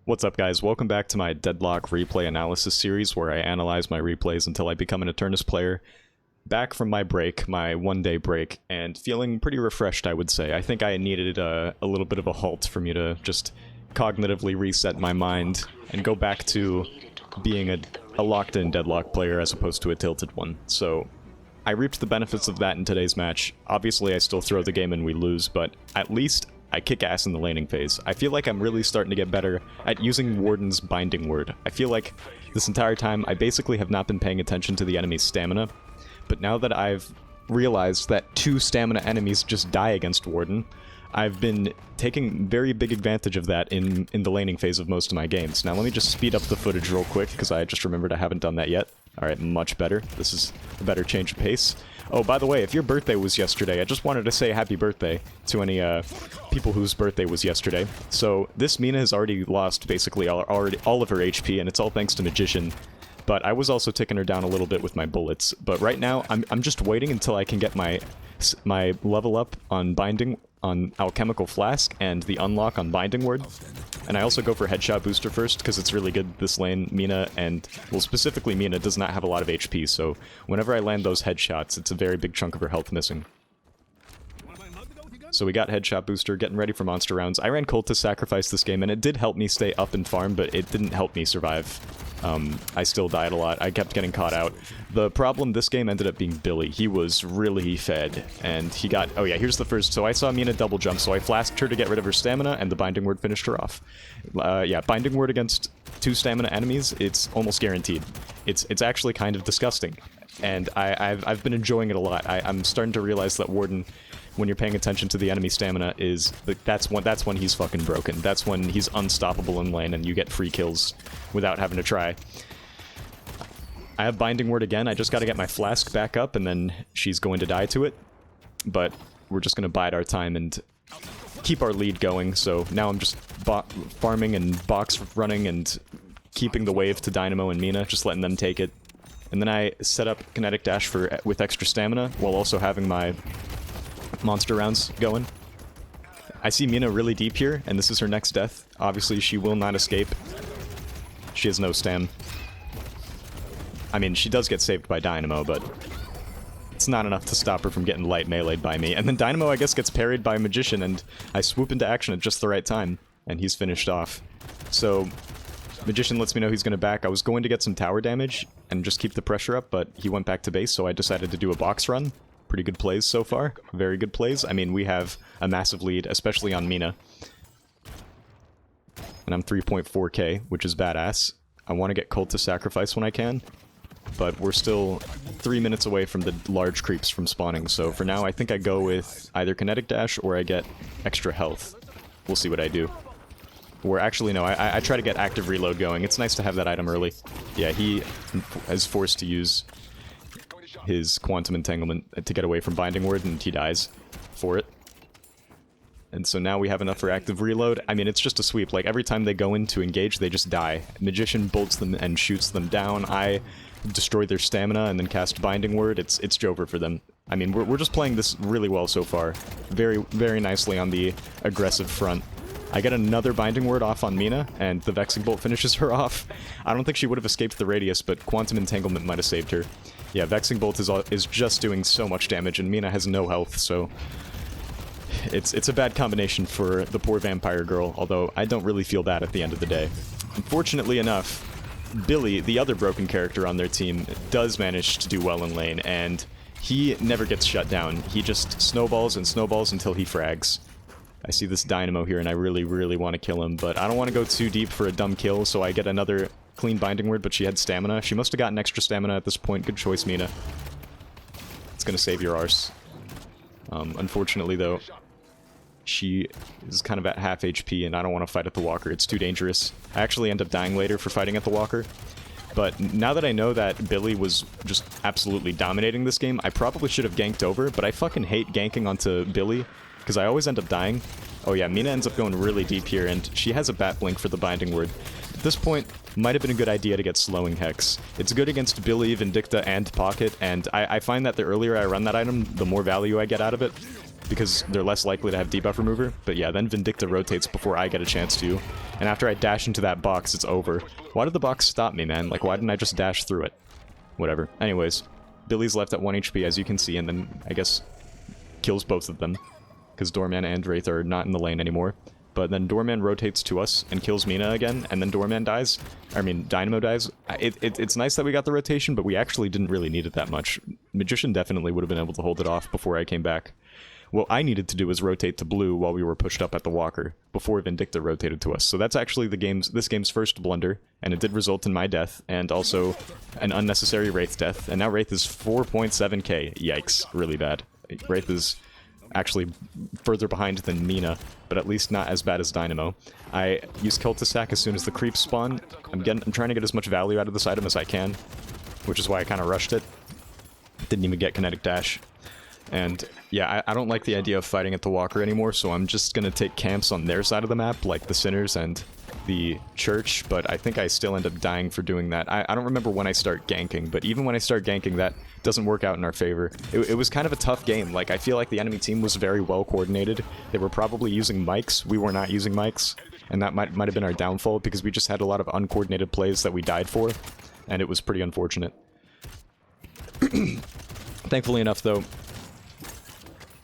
What's up, guys? Welcome back to my Deadlock Replay Analysis series, where I analyze my replays until I become an Eternus player. Back from my break, my one-day break, and feeling pretty refreshed, I would say. I think I needed a little bit of a halt for me to just cognitively reset my mind and go back to being a locked-in Deadlock player as opposed to a tilted one. So I reaped the benefits of that in today's match. Obviously, I still throw the game and we lose, but at least I kick ass in the laning phase. I feel like I'm really starting to get better at using Warden's binding word. I feel like this entire time I basically have not been paying attention to the enemy's stamina, but now that I've realized that 2 stamina enemies just die against Warden, I've been taking very big advantage of that in the laning phase of most of my games. Now let me just speed up the footage real quick, because I just remembered I haven't done that yet. Alright, much better. This is a better change of pace. Oh, by the way, if your birthday was yesterday, I just wanted to say happy birthday to any people whose birthday was yesterday. So this Mina has already lost basically all of her HP, and it's all thanks to Magician. But I was also taking her down a little bit with my bullets. But right now, I'm just waiting until I can get my level up on Binding on Alchemical Flask and the unlock on Binding Word. And I also go for Headshot Booster first, because it's really good this lane. Mina and, well, specifically Mina does not have a lot of HP, so whenever I land those headshots, it's a very big chunk of her health missing. So we got Headshot Booster, getting ready for monster rounds. I ran Cultist Sacrifice this game, and it did help me stay up and farm, but it didn't help me survive. I still died a lot. I kept getting caught out. The problem this game ended up being Billy. He was really fed, and he got... Oh yeah, here's the first... So I saw Mina double jump, so I flasked her to get rid of her stamina, and the Binding Word finished her off. Yeah, Binding Word against 2 stamina enemies, it's almost guaranteed. It's actually kind of disgusting, and I've been enjoying it a lot. I'm starting to realize that Warden, when you're paying attention to the enemy stamina, is that's when he's fucking broken. That's when he's unstoppable in lane and you get free kills without having to try. I have Binding Word again. I just gotta get my flask back up and then she's going to die to it. But we're just gonna bide our time and keep our lead going. So now I'm just farming and box running and keeping the wave to Dynamo and Mina, just letting them take it. And then I set up Kinetic Dash with extra stamina while also having my monster rounds going. I see Mina really deep here, and this is her next death. Obviously, she will not escape. She has no stam. I mean, she does get saved by Dynamo, but it's not enough to stop her from getting light melee'd by me. And then Dynamo, I guess, gets parried by Magician, and I swoop into action at just the right time, and he's finished off. So Magician lets me know he's going to back. I was going to get some tower damage and just keep the pressure up, but he went back to base, so I decided to do a box run. Pretty good plays so far. Very good plays. I mean, we have a massive lead, especially on Mina. And I'm 3.4k, which is badass. I want to get Cultist Sacrifice when I can, but we're still 3 minutes away from the large creeps from spawning, so for now I think I go with either Kinetic Dash or I get extra health. We'll see what I do. Or actually, no, I try to get Active Reload going. It's nice to have that item early. Yeah, he is forced to use his Quantum Entanglement to get away from Binding Word, and he dies for it. And so now we have enough for Active Reload. I mean, it's just a sweep. Like, every time they go in to engage, they just die. Magician bolts them and shoots them down. I destroy their stamina and then cast Binding Word. It's over for them. I mean, we're just playing this really well so far. Very, very nicely on the aggressive front. I get another Binding Word off on Mina, and the Vexing Bolt finishes her off. I don't think she would have escaped the radius, but Quantum Entanglement might have saved her. Yeah, Vexing Bolt is just doing so much damage, and Mina has no health, so it's a bad combination for the poor vampire girl, although I don't really feel bad at the end of the day. Unfortunately enough, Billy, the other broken character on their team, does manage to do well in lane, and he never gets shut down. He just snowballs and snowballs until he frags. I see this Dynamo here, and I really, really want to kill him, but I don't want to go too deep for a dumb kill, so I get another clean Binding Word, but she had stamina. She must have gotten extra stamina at this point. Good choice, Mina. It's gonna save your arse. Unfortunately, though, she is kind of at half HP, and I don't want to fight at the Walker. It's too dangerous. I actually end up dying later for fighting at the Walker. But now that I know that Billy was just absolutely dominating this game, I probably should have ganked over, but I fucking hate ganking onto Billy, because I always end up dying. Oh yeah, Mina ends up going really deep here, and she has a Bat Blink for the Binding Word. At this point, might have been a good idea to get Slowing Hex. It's good against Billy, Vindicta, and Pocket, and I find that the earlier I run that item, the more value I get out of it. because they're less likely to have debuff remover. But yeah, then Vindicta rotates before I get a chance to. And after I dash into that box, it's over. Why did the box stop me, man? Like, why didn't I just dash through it? Whatever. Anyways, Billy's left at 1 HP, as you can see, and then, I guess, kills both of them. Because Doorman and Wraith are not in the lane anymore. But then Doorman rotates to us and kills Mina again, and then Doorman dies. I mean, Dynamo dies. It's nice that we got the rotation, but we actually didn't really need it that much. Magician definitely would have been able to hold it off before I came back. What I needed to do was rotate to blue while we were pushed up at the Walker, before Vindicta rotated to us. So that's actually this game's first blunder, and it did result in my death, and also an unnecessary Wraith death. And now Wraith is 4.7k. Yikes. Really bad. Wraith is actually further behind than Mina, but at least not as bad as Dynamo. I use Cul-de-sac as soon as the creeps spawn. I'm trying to get as much value out of this item as I can, which is why I kind of rushed it. Didn't even get kinetic dash. And yeah, I don't like the idea of fighting at the Walker anymore, so I'm just gonna take camps on their side of the map, like the Sinners and the Church, but I think I still end up dying for doing that. I don't remember when I start ganking, but even when I start ganking, that doesn't work out in our favor. It was kind of a tough game. Like, I feel like the enemy team was very well coordinated. They were probably using mics. We were not using mics, and that might have been our downfall, because we just had a lot of uncoordinated plays that we died for, and it was pretty unfortunate. Thankfully enough, though,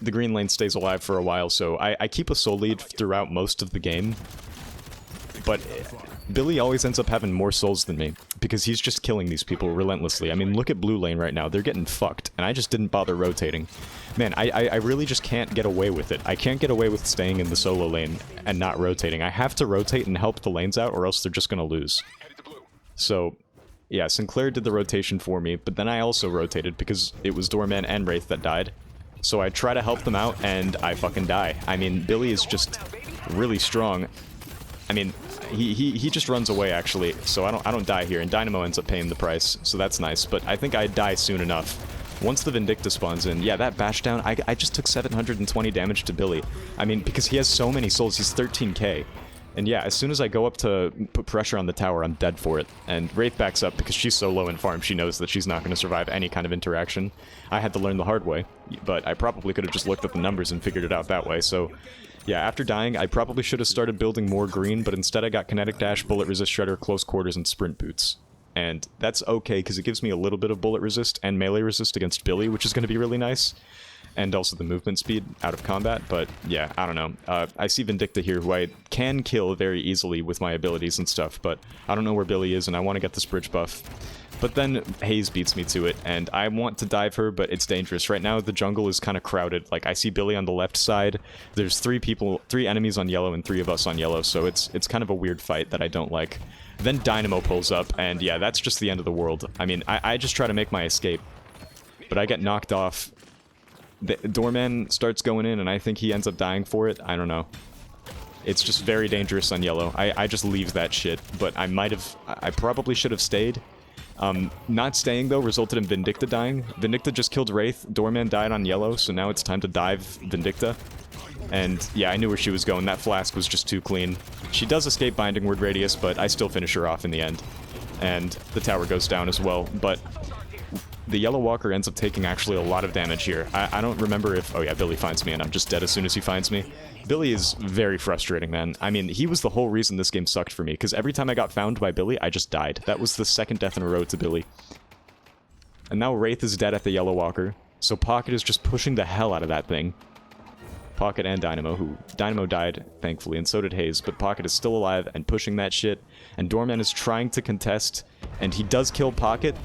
the green lane stays alive for a while, so I keep a soul lead throughout most of the game. But Billy always ends up having more souls than me, because he's just killing these people relentlessly. I mean, look at blue lane right now. They're getting fucked, and I just didn't bother rotating. Man, I really just can't get away with it. I can't get away with staying in the solo lane and not rotating. I have to rotate and help the lanes out, or else they're just gonna lose. So, yeah, Sinclair did the rotation for me, but then I also rotated, because it was Doorman and Wraith that died. So I try to help them out, and I fucking die. I mean, Billy is just really strong. I mean, he just runs away, actually, so I don't die here, and Dynamo ends up paying the price, so that's nice, but I think I die soon enough. Once the Vindicta spawns in, yeah, that bash down, I just took 720 damage to Billy. I mean, because he has so many souls, he's 13k. And yeah, as soon as I go up to put pressure on the tower, I'm dead for it. And Wraith backs up because she's so low in farm, she knows that she's not going to survive any kind of interaction. I had to learn the hard way, but I probably could have just looked at the numbers and figured it out that way, so yeah, after dying, I probably should have started building more green, but instead I got Kinetic Dash, Bullet Resist Shredder, Close Quarters, and Sprint Boots. And that's okay, because it gives me a little bit of bullet resist and melee resist against Billy, which is going to be really nice. And also the movement speed out of combat, but yeah, I don't know. I see Vindicta here, who I can kill very easily with my abilities and stuff, but I don't know where Billy is, and I want to get this bridge buff. But then Haze beats me to it, and I want to dive her, but it's dangerous. Right now, the jungle is kind of crowded. Like, I see Billy on the left side. There's 3 enemies on yellow and 3 of us on yellow, so it's kind of a weird fight that I don't like. Then Dynamo pulls up, and yeah, that's just the end of the world. I mean, I just try to make my escape, but I get knocked off. The Doorman starts going in, and I think he ends up dying for it. I don't know. It's just very dangerous on yellow. I just leave that shit, but I probably should have stayed. Not staying, though, resulted in Vindicta dying. Vindicta just killed Wraith. Doorman died on yellow, so now it's time to dive Vindicta. And yeah, I knew where she was going. That flask was just too clean. She does escape Binding Word Radius, but I still finish her off in the end. And the tower goes down as well, but the Yellow Walker ends up taking actually a lot of damage here. I don't remember if... Oh yeah, Billy finds me, and I'm just dead as soon as he finds me. Billy is very frustrating, man. I mean, he was the whole reason this game sucked for me, because every time I got found by Billy, I just died. That was the second death in a row to Billy. And now Wraith is dead at the Yellow Walker, so Pocket is just pushing the hell out of that thing. Pocket and Dynamo, Dynamo died, thankfully, and so did Haze, but Pocket is still alive and pushing that shit, and Doorman is trying to contest, and he does kill Pocket,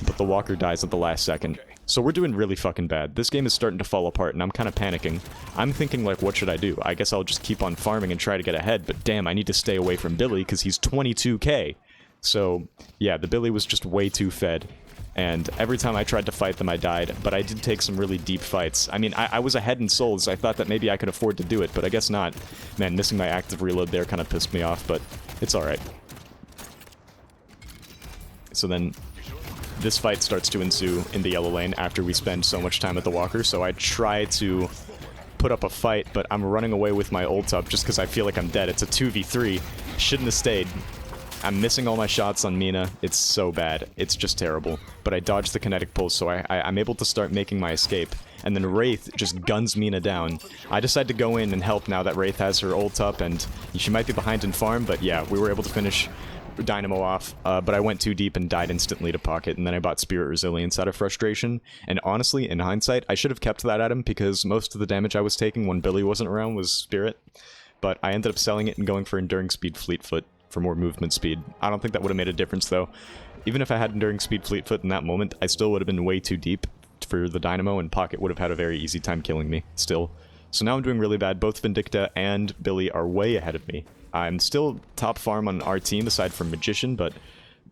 but the Walker dies at the last second. So we're doing really fucking bad. This game is starting to fall apart, and I'm kind of panicking. I'm thinking, like, what should I do? I guess I'll just keep on farming and try to get ahead, but damn, I need to stay away from Billy, because he's 22k. So, yeah, the Billy was just way too fed. And every time I tried to fight them, I died, but I did take some really deep fights. I mean, I was ahead in souls. I thought that maybe I could afford to do it, but I guess not. Man, missing my active reload there kind of pissed me off, but it's alright. So then this fight starts to ensue in the yellow lane after we spend so much time at the Walker, so I try to put up a fight, but I'm running away with my ult up just because I feel like I'm dead. It's a 2v3. Shouldn't have stayed. I'm missing all my shots on Mina. It's so bad. It's just terrible. But I dodged the kinetic pulse, so I'm able to start making my escape. And then Wraith just guns Mina down. I decide to go in and help now that Wraith has her ult up, and she might be behind in farm, but yeah, we were able to finish Dynamo off, but I went too deep and died instantly to Pocket, and then I bought Spirit Resilience out of frustration. And honestly, in hindsight, I should have kept that at him, because most of the damage I was taking when Billy wasn't around was Spirit. But I ended up selling it and going for Enduring Speed Fleetfoot for more movement speed. I don't think that would have made a difference, though. Even if I had Enduring Speed Fleetfoot in that moment, I still would have been way too deep for the Dynamo, and Pocket would have had a very easy time killing me, still. So now I'm doing really bad. Both Vindicta and Billy are way ahead of me. I'm still top farm on our team, aside from Magician, but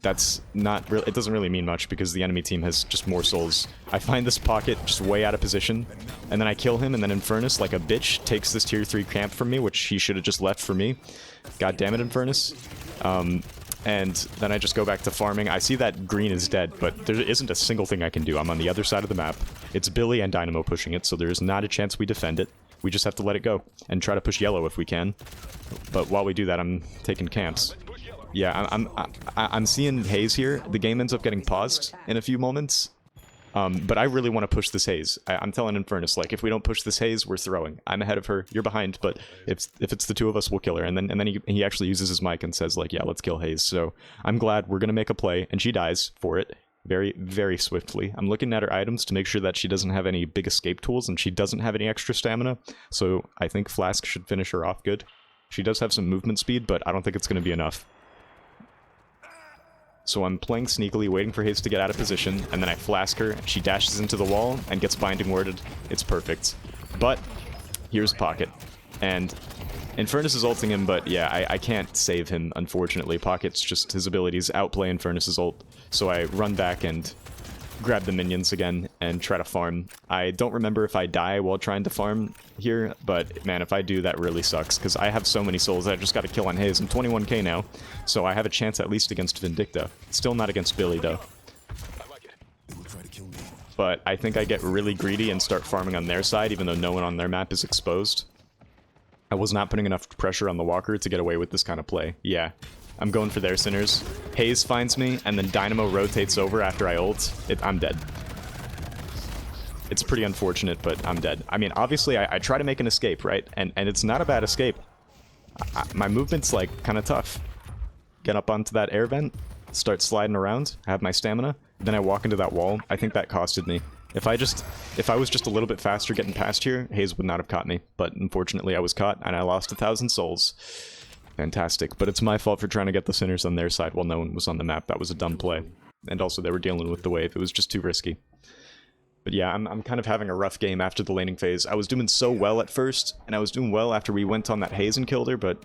that's not really, it doesn't really mean much because the enemy team has just more souls. I find this Pocket just way out of position, and then I kill him, and then Eternus, like a bitch, takes this tier 3 camp from me, which he should have just left for me. God damn it, Eternus. And then I just go back to farming. I see that green is dead, but there isn't a single thing I can do. I'm on the other side of the map. It's Billy and Dynamo pushing it, so there's not a chance we defend it. We just have to let it go and try to push yellow if we can. But while we do that, I'm taking camps. Yeah, I'm seeing Haze here. The game ends up getting paused in a few moments. But I really want to push this Haze. I'm telling Eternus, like, if we don't push this Haze, we're throwing. I'm ahead of her, you're behind, but if it's the two of us, we'll kill her. And then he actually uses his mic and says, like, yeah, let's kill Haze. So I'm glad we're going to make a play, and she dies for it very, very swiftly. I'm looking at her items to make sure that she doesn't have any big escape tools, and she doesn't have any extra stamina. So I think Flask should finish her off good. She does have some movement speed, but I don't think it's going to be enough. So I'm playing sneakily, waiting for Haze to get out of position, and then I flask her, she dashes into the wall, and gets binding worded. It's perfect. But, here's Pocket. And Eternus is ulting him, but yeah, I can't save him, unfortunately. Pocket's just, his abilities outplay Eternus' ult. So I run back and grab the minions again and try to farm. I don't remember if I die while trying to farm here, but man, if I do, that really sucks, because I have so many souls that I just got to kill on Haze. I'm 21k now, so I have a chance at least against Vindicta. Still not against Billy, though. But I think I get really greedy and start farming on their side, even though no one on their map is exposed. I was not putting enough pressure on the Walker to get away with this kind of play. Yeah. I'm going for their Sinners. Haze finds me, and then Dynamo rotates over after I ult. I'm dead. It's pretty unfortunate, but I'm dead. I mean, obviously, I try to make an escape, right? And it's not a bad escape. My movement's, like, kind of tough. Get up onto that air vent, start sliding around, have my stamina, then I walk into that wall. I think that costed me. If I was just a little bit faster getting past here, Haze would not have caught me. But unfortunately, I was caught, and I lost 1,000 souls. Fantastic, but it's my fault for trying to get the Sinners on their side while no one was on the map. That was a dumb play. And also, they were dealing with the wave. It was just too risky. But yeah, I'm kind of having a rough game after the laning phase. I was doing so well at first, and I was doing well after we went on that Haze and killed her, but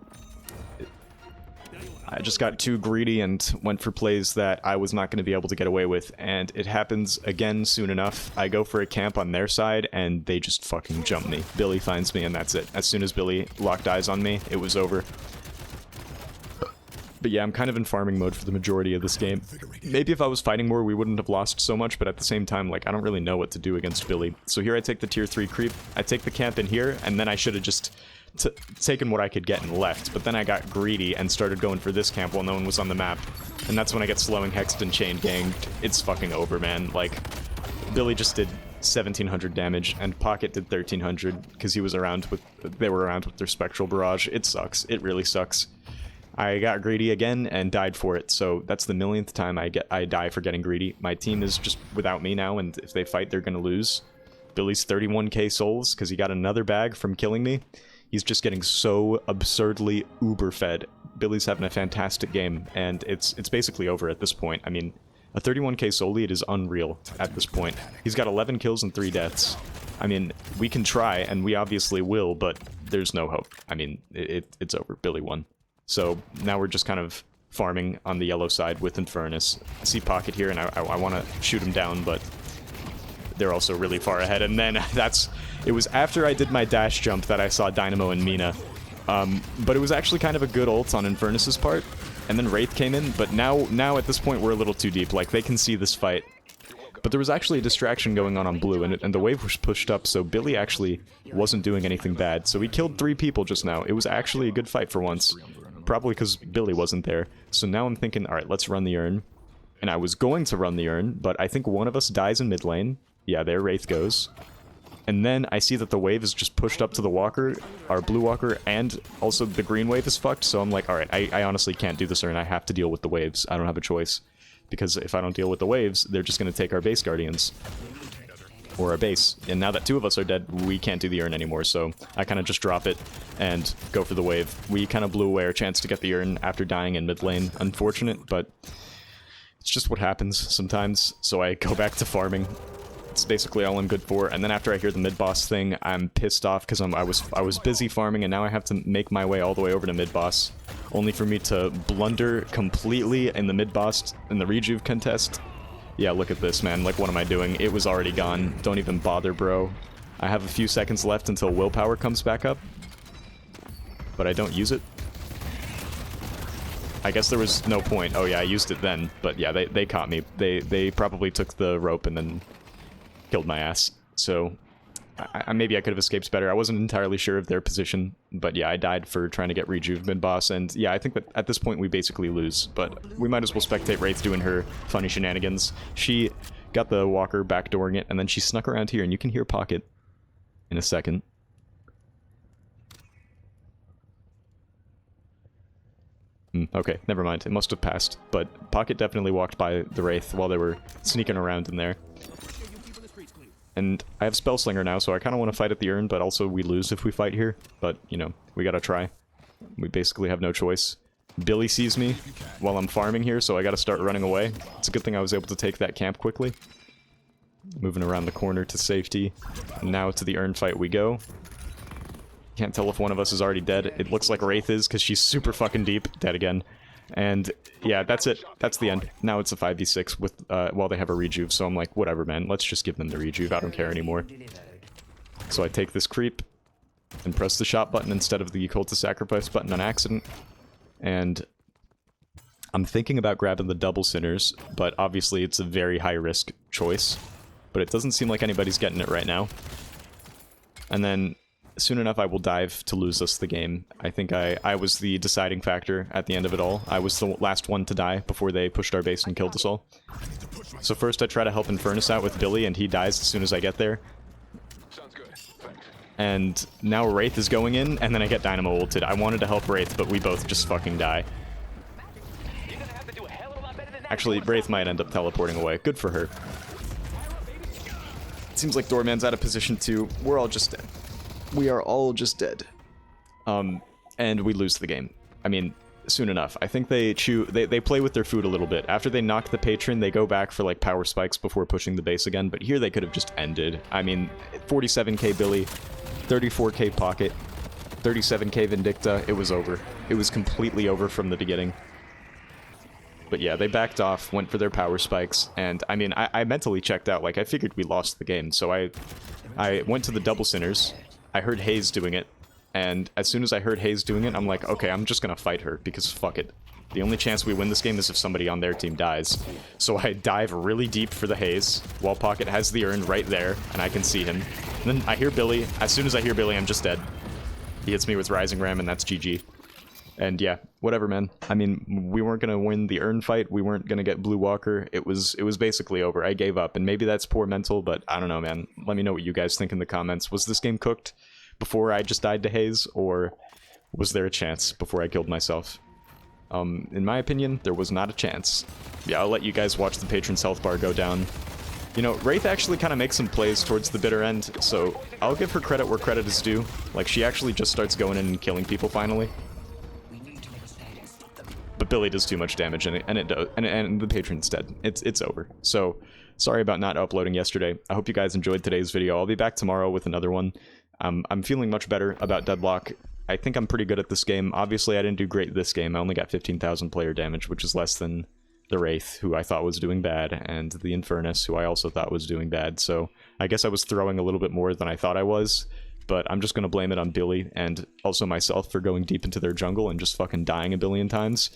I just got too greedy and went for plays that I was not going to be able to get away with, and it happens again soon enough. I go for a camp on their side, and they just fucking jump me. Billy finds me, and that's it. As soon as Billy locked eyes on me, it was over. But yeah, I'm kind of in farming mode for the majority of this game. Maybe if I was fighting more, we wouldn't have lost so much, but at the same time, like, I don't really know what to do against Billy. So here I take the tier 3 creep, I take the camp in here, and then I should have just taken what I could get and left. But then I got greedy and started going for this camp while no one was on the map. And that's when I get slowing, hexed, and chain ganged. It's fucking over, man. Like, Billy just did 1,700 damage, and Pocket did 1,300, because they were around with their Spectral Barrage. It sucks. It really sucks. I got greedy again and died for it, so that's the millionth time I die for getting greedy. My team is just without me now, and if they fight, they're gonna lose. Billy's 31k souls, because he got another bag from killing me. He's just getting so absurdly uber-fed. Billy's having a fantastic game, and it's basically over at this point. I mean, a 31k soul lead is unreal at this point. He's got 11 kills and 3 deaths. I mean, we can try, and we obviously will, but there's no hope. I mean, it's over. Billy won. So now we're just kind of farming on the yellow side with Eternus. I see Pocket here, and I want to shoot him down, but they're also really far ahead. And then it was after I did my dash jump that I saw Dynamo and Mina. But it was actually kind of a good ult on Eternus' part. And then Wraith came in, but now at this point we're a little too deep. Like, they can see this fight. But there was actually a distraction going on blue, and the wave was pushed up, so Billy actually wasn't doing anything bad. So he killed 3 people just now. It was actually a good fight for once. probably because Billy wasn't there. So now I'm thinking, alright, let's run the urn. And I was going to run the urn, but I think one of us dies in mid lane. Yeah, there Wraith goes. And then I see that the wave is just pushed up to the walker, our blue walker, and also the green wave is fucked, so I'm like, alright, I honestly can't do this urn, I have to deal with the waves. I don't have a choice. Because if I don't deal with the waves, they're just gonna take our base guardians. Or our base. And now that two of us are dead, we can't do the urn anymore, so I kind of just drop it and go for the wave. We kind of blew away our chance to get the urn after dying in mid lane. Unfortunate, but it's just what happens sometimes, so I go back to farming. It's basically all I'm good for, and then after I hear the mid-boss thing, I'm pissed off because I was busy farming, and now I have to make my way all the way over to mid-boss, only for me to blunder completely in the mid-boss, in the rejuve contest. Yeah, look at this, man. Like, what am I doing? It was already gone. Don't even bother, bro. I have a few seconds left until willpower comes back up, but I don't use it. I guess there was no point. Oh yeah, I used it then, but yeah, they caught me. They probably took the rope and then killed my ass. So maybe I could have escaped better. I wasn't entirely sure of their position, but yeah, I died for trying to get rejuve mid-boss, and yeah, I think that at this point we basically lose, but we might as well spectate Wraith doing her funny shenanigans. She got the walker backdooring it, and then she snuck around here, and you can hear Pocket in a second. Okay, never mind. It must have passed, but Pocket definitely walked by the Wraith while they were sneaking around in there. And I have Spellslinger now, so I kind of want to fight at the urn, but also we lose if we fight here. But, you know, we gotta try. We basically have no choice. Billy sees me while I'm farming here, so I gotta start running away. It's a good thing I was able to take that camp quickly. Moving around the corner to safety. And now to the urn fight we go. Can't tell if one of us is already dead. It looks like Wraith is, because she's super fucking deep. Dead again. And yeah, that's it. That's the end. Now it's a 5v6 with while they have a rejuve, so I'm like, whatever, man. Let's just give them the rejuve. I don't care anymore. So I take this creep and press the shot button instead of the Cult to Sacrifice button on accident. And I'm thinking about grabbing the double sinners, but obviously it's a very high-risk choice. But it doesn't seem like anybody's getting it right now. And then soon enough I will dive to lose us the game. I think I was the deciding factor at the end of it all. I was the last one to die before they pushed our base and killed us all. So first I try to help Eternus out with Billy, and he dies as soon as I get there. And now Wraith is going in, and then I get Dynamo ulted. I wanted to help Wraith, but we both just fucking die. Actually, Wraith might end up teleporting away. Good for her. It seems like Doorman's out of position too. We're all just dead. We are all just dead. And we lose the game. I mean, soon enough. I think they play with their food a little bit. After they knock the patron, they go back for like power spikes before pushing the base again, but here they could have just ended. I mean, 47k Billy, 34k Pocket, 37k Vindicta, it was over. It was completely over from the beginning. But yeah, they backed off, went for their power spikes, and I mean, I mentally checked out. Like, I figured we lost the game, so I went to the double sinners. I heard Hayes doing it, and as soon as I heard Hayes doing it, I'm like, okay, I'm just gonna fight her, because fuck it. The only chance we win this game is if somebody on their team dies. So I dive really deep for the Hayes, while Pocket has the urn right there, and I can see him. And then I hear Billy. As soon as I hear Billy, I'm just dead. He hits me with Rising Ram, and that's GG. And yeah, whatever, man. I mean, we weren't gonna win the urn fight, we weren't gonna get Blue Walker, it was basically over. I gave up, and maybe that's poor mental, but I don't know, man. Let me know what you guys think in the comments. Was this game cooked before I just died to Hayes, or was there a chance before I killed myself? In my opinion, there was not a chance. Yeah, I'll let you guys watch the patron's health bar go down. You know, Wraith actually kind of makes some plays towards the bitter end, so I'll give her credit where credit is due. Like, she actually just starts going in and killing people finally. But Billy does too much damage, and the patron's dead. It's over. So, sorry about not uploading yesterday. I hope you guys enjoyed today's video. I'll be back tomorrow with another one. I'm feeling much better about Deadlock. I think I'm pretty good at this game. Obviously, I didn't do great this game. I only got 15,000 player damage, which is less than the Wraith, who I thought was doing bad, and the Eternus, who I also thought was doing bad. So, I guess I was throwing a little bit more than I thought I was. But I'm just going to blame it on Billy, and also myself, for going deep into their jungle and just fucking dying a billion times.